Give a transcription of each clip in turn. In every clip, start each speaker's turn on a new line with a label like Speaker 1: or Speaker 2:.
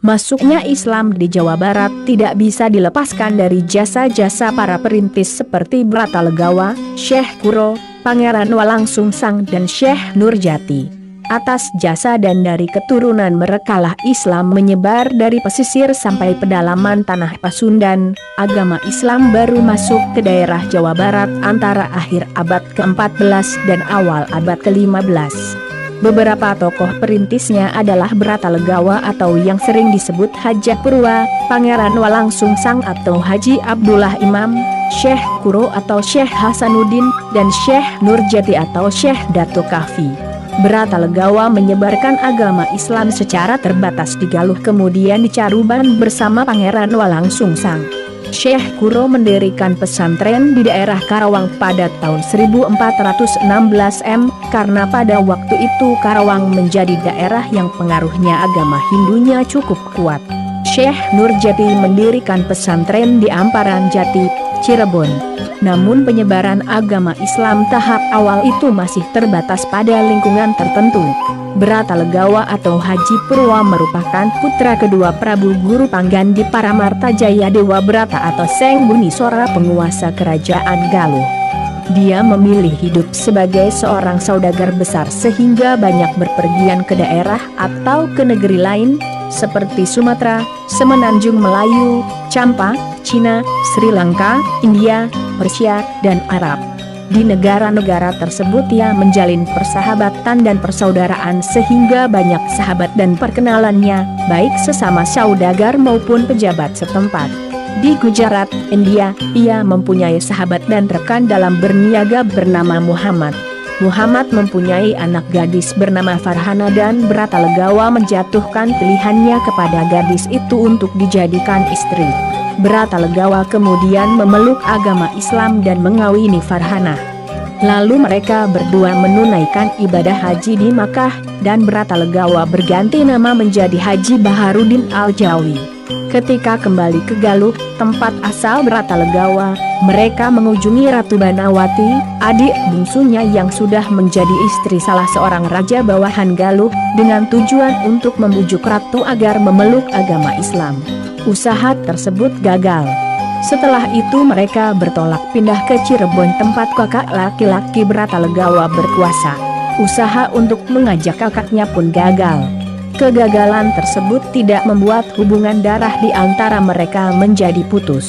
Speaker 1: Masuknya Islam di Jawa Barat tidak bisa dilepaskan dari jasa-jasa para perintis seperti Bratalegawa, Syekh Kuro, Pangeran Walangsungsang dan Syekh Nurjati. Atas jasa dan dari keturunan merekalah Islam menyebar dari pesisir sampai pedalaman tanah Pasundan. Agama Islam baru masuk ke daerah Jawa Barat antara akhir abad ke-14 dan awal abad ke-15. Beberapa tokoh perintisnya adalah Bratalegawa atau yang sering disebut Haji Purwa, Pangeran Walangsungsang atau Haji Abdullah Imam, Syekh Kuro atau Syekh Hasanuddin, dan Syekh Nurjati atau Syekh Dato Kahfi. Bratalegawa menyebarkan agama Islam secara terbatas di Galuh kemudian di Caruban bersama Pangeran Walangsungsang. Syekh Kuro mendirikan pesantren di daerah Karawang pada tahun 1416 karena pada waktu itu Karawang menjadi daerah yang pengaruhnya agama Hindunya cukup kuat. Syekh Nurjati mendirikan pesantren di Amparan Jati, Cirebon. Namun penyebaran agama Islam tahap awal itu masih terbatas pada lingkungan tertentu. Bratalegawa atau Haji Purwa merupakan putra kedua Prabu Guru Panggan di Paramarta Jaya Dewa Brata atau Seng Bunisora penguasa kerajaan Galuh. Dia memilih hidup sebagai seorang saudagar besar sehingga banyak berpergian ke daerah atau ke negeri lain seperti Sumatera, Semenanjung Melayu, Campa, Cina, Sri Lanka, India, Persia, dan Arab. Di negara-negara tersebut ia menjalin persahabatan dan persaudaraan sehingga banyak sahabat dan perkenalannya, baik sesama saudagar maupun pejabat setempat. Di Gujarat, India, ia mempunyai sahabat dan rekan dalam berniaga bernama Muhammad. Muhammad mempunyai anak gadis bernama Farhana dan Bratalegawa menjatuhkan pilihannya kepada gadis itu untuk dijadikan istri. Bratalegawa kemudian memeluk agama Islam dan mengawini Farhana. Lalu mereka berdua menunaikan ibadah haji di Makkah dan Bratalegawa berganti nama menjadi Haji Baharudin Al-Jawi. Ketika kembali ke Galuh, tempat asal Bratalegawa, mereka mengunjungi Ratu Banawati, adik bungsunya yang sudah menjadi istri salah seorang raja bawahan Galuh, dengan tujuan untuk membujuk ratu agar memeluk agama Islam. Usaha tersebut gagal. Setelah itu mereka bertolak pindah ke Cirebon tempat kakak laki-laki Bratalegawa berkuasa. Usaha untuk mengajak kakaknya pun gagal. Kegagalan tersebut tidak membuat hubungan darah di antara mereka menjadi putus.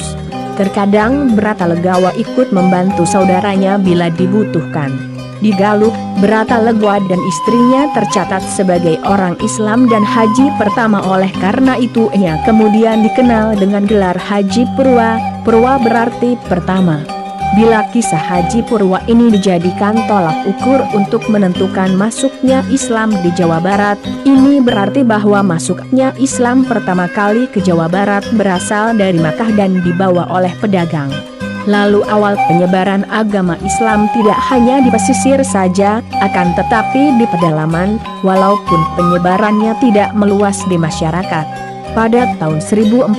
Speaker 1: Terkadang Bratalegawa ikut membantu saudaranya bila dibutuhkan. Di Galuh, Bratalegawa dan istrinya tercatat sebagai orang Islam dan haji pertama, oleh karena itu ia kemudian dikenal dengan gelar Haji Purwa. Purwa berarti pertama. Bila kisah Haji Purwa ini dijadikan tolak ukur untuk menentukan masuknya Islam di Jawa Barat, ini berarti bahwa masuknya Islam pertama kali ke Jawa Barat berasal dari Makkah dan dibawa oleh pedagang. Lalu awal penyebaran agama Islam tidak hanya di pesisir saja, akan tetapi di pedalaman, walaupun penyebarannya tidak meluas di masyarakat. Pada tahun 1409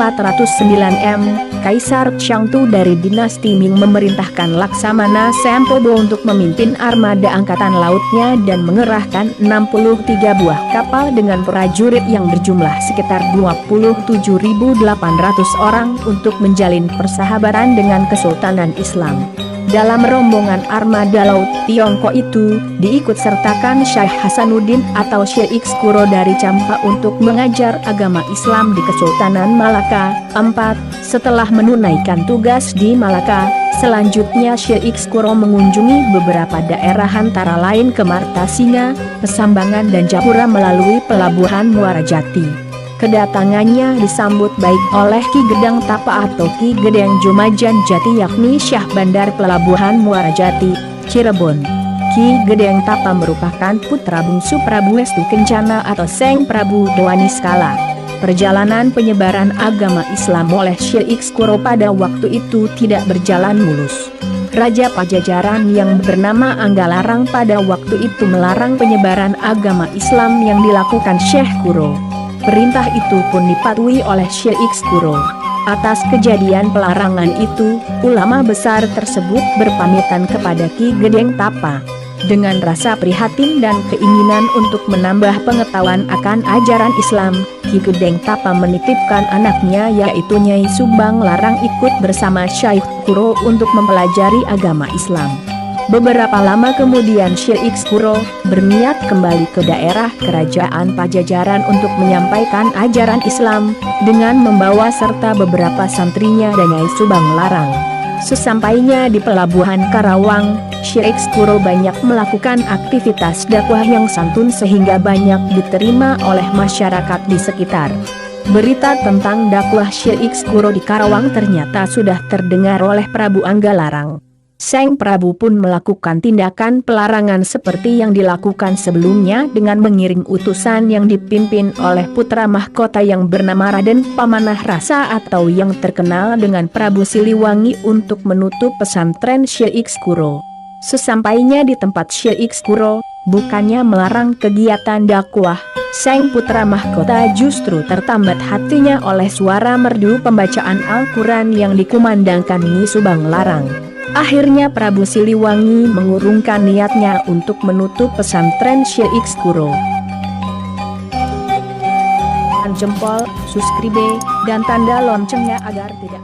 Speaker 1: Kaisar Changtu dari dinasti Ming memerintahkan Laksamana Sempobo untuk memimpin armada angkatan lautnya dan mengerahkan 63 buah kapal dengan prajurit yang berjumlah sekitar 27.800 orang untuk menjalin persahabatan dengan Kesultanan Islam. Dalam rombongan armada laut Tiongkok itu, diikutsertakan Syekh Hasanuddin atau Syekh Kuro dari Campa untuk mengajar agama Islam di Kesultanan Malaka. 4. Setelah menunaikan tugas di Malaka, selanjutnya Syekh Kuro mengunjungi beberapa daerah antara lain ke Martasinga, Pesambangan dan Japura melalui pelabuhan Muara Jati. Kedatangannya disambut baik oleh Ki Gedang Tapa atau Ki Gedang Jomajan Jati yakni Syah Bandar Pelabuhan Muara Jati, Cirebon. Ki Gedang Tapa merupakan putra bungsu Prabu Hestu Kencana atau Seng Prabu Dewaniskala. Perjalanan penyebaran agama Islam oleh Syekh Kuro pada waktu itu tidak berjalan mulus. Raja Pajajaran yang bernama Anggalarang pada waktu itu melarang penyebaran agama Islam yang dilakukan Syekh Kuro. Perintah itu pun dipatuhi oleh Syekh Kuro. Atas kejadian pelarangan itu, ulama besar tersebut berpamitan kepada Ki Gedang Tapa. Dengan rasa prihatin dan keinginan untuk menambah pengetahuan akan ajaran Islam, Ki Gedeng Tapa menitipkan anaknya yaitu Nyai Subang Larang ikut bersama Syekh Kuro untuk mempelajari agama Islam. Beberapa lama kemudian Syekh Kuro berniat kembali ke daerah kerajaan Pajajaran untuk menyampaikan ajaran Islam dengan membawa serta beberapa santrinya dan Nyai Subang Larang. Sesampainya di pelabuhan Karawang, Syekh Kuro banyak melakukan aktivitas dakwah yang santun sehingga banyak diterima oleh masyarakat di sekitar. Berita tentang dakwah Syekh Kuro di Karawang ternyata sudah terdengar oleh Prabu Anggalarang. Sang Prabu pun melakukan tindakan pelarangan seperti yang dilakukan sebelumnya dengan mengiring utusan yang dipimpin oleh putra mahkota yang bernama Raden Pamanah Rasa atau yang terkenal dengan Prabu Siliwangi untuk menutup pesantren Syekh Kuro. Sesampainya di tempat Syekh Kuro, bukannya melarang kegiatan dakwah, sang putra mahkota justru tertambat hatinya oleh suara merdu pembacaan Al-Quran yang dikumandangkan Nyi Subang Larang. Akhirnya Prabu Siliwangi mengurungkan niatnya untuk menutup pesantren Syekh Kuro. Jempol, subscribe, dan tanda loncengnya agar tidak